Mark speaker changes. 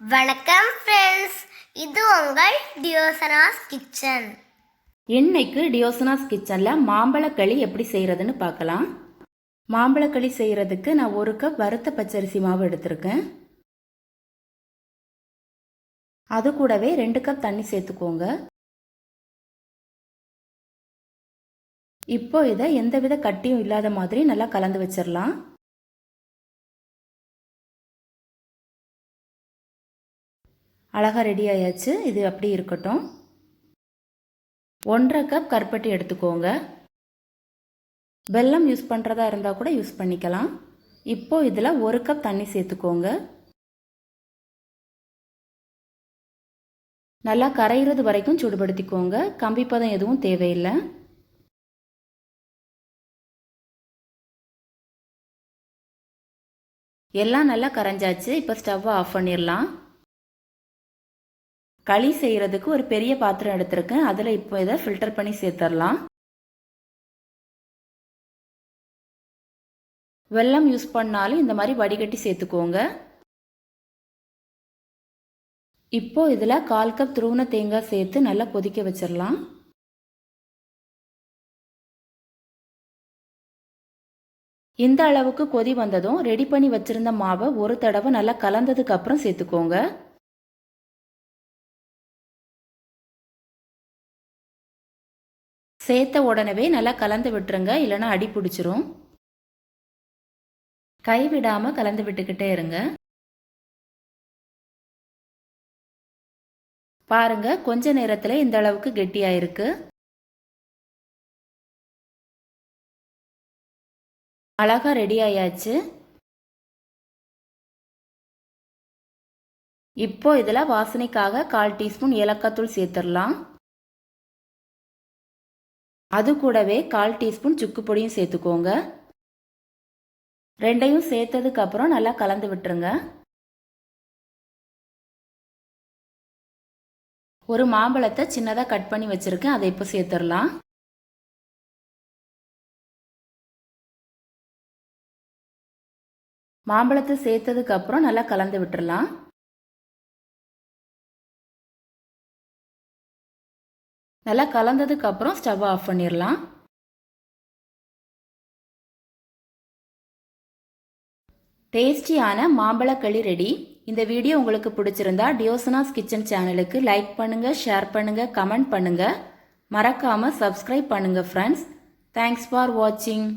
Speaker 1: வணக்கம் ஃப்ரெண்ட்ஸ், இது உங்கள் டியோசனாஸ் கிச்சன்.
Speaker 2: இன்னைக்கு டியோசனாஸ் கிச்சனில் மாம்பழக்களி எப்படி செய்கிறதுன்னு பார்க்கலாம். மாம்பழக்களி செய்கிறதுக்கு நான் 1 கப் வறுத்த பச்சரிசி மாவு எடுத்திருக்கேன். அது கூடவே 2 கப் தண்ணி சேர்த்துக்கோங்க. இப்போ இதை எந்தவித கட்டியும் இல்லாத மாதிரி நல்லா கலந்து வச்சிடலாம். அழகாக ரெடி ஆயாச்சு. இது அப்படி இருக்கட்டும். 1/2 கப் கருப்பட்டி எடுத்துக்கோங்க. வெல்லம் யூஸ் பண்ணுறதா இருந்தால் கூட யூஸ் பண்ணிக்கலாம். இப்போ இதில் 1 கப் தண்ணி சேர்த்துக்கோங்க. நல்லா கரையிறது வரைக்கும் சூடுபடுத்திக்கோங்க. கம்பிப்பதம் எதுவும் தேவையில்லை. எல்லாம் நல்லா கரைஞ்சாச்சு. இப்போ ஸ்டவ்வை ஆஃப் பண்ணிடலாம். களி செய்கிறதுக்கு ஒரு பெரிய பாத்திரம் எடுத்திருக்கேன். அதில் இப்போ இதை ஃபில்டர் பண்ணி சேர்த்துடலாம். வெல்லம் யூஸ் பண்ணாலும் இந்த மாதிரி வடிகட்டி சேர்த்துக்கோங்க. இப்போ இதில் 1/4 கப் துருவின தேங்காய் சேர்த்து நல்லா கொதிக்க வச்சிடலாம். இந்த அளவுக்கு கொதி வந்ததும் ரெடி பண்ணி வச்சிருந்த மாவை ஒரு தடவை நல்லா கலந்ததுக்கு அப்புறம் சேர்த்துக்கோங்க. சேர்த்த உடனே நல்லா கலந்து விட்டுருங்க, இல்லைன்னா அடி பிடிச்சிரும். கைவிடாமல் கலந்து விட்டுக்கிட்டே இருங்க. பாருங்க, கொஞ்ச நேரத்தில் இந்த அளவுக்கு கெட்டியாயிருக்கு. அழகா ரெடி ஆயாச்சு. இப்போ இதில் வாசனைக்காக 1/4 டீஸ்பூன் ஏலக்காய் தூள் சேர்த்துடலாம். அது கூடவே 1/4 டீஸ்பூன் சுக்கு பொடியும் சேர்த்துக்கோங்க. ரெண்டையும் சேர்த்ததுக்கு அப்புறம் நல்லா கலந்து விட்டுருங்க. ஒரு மாம்பழத்தை சின்னதாக கட் பண்ணி வச்சிருக்கேன், அதை இப்போ சேர்த்துடலாம். மாம்பழத்தை சேர்த்ததுக்கு அப்புறம் நல்லா கலந்து விட்டுறலாம். நல்லா கலந்ததுக்கு அப்புறம் ஸ்டவ் ஆஃப் பண்ணிடலாம். டேஸ்டியான மாம்பழக்களி ரெடி. இந்த வீடியோ உங்களுக்கு பிடிச்சிருந்தா டியோசனாஸ் கிச்சன் சேனலுக்கு லைக் பண்ணுங்க, ஷேர் பண்ணுங்க, கமெண்ட் பண்ணுங்க. மறக்காம சப்ஸ்கிரைப் பண்ணுங்க ஃப்ரெண்ட்ஸ். தேங்க்ஸ் ஃபார் வாட்சிங்.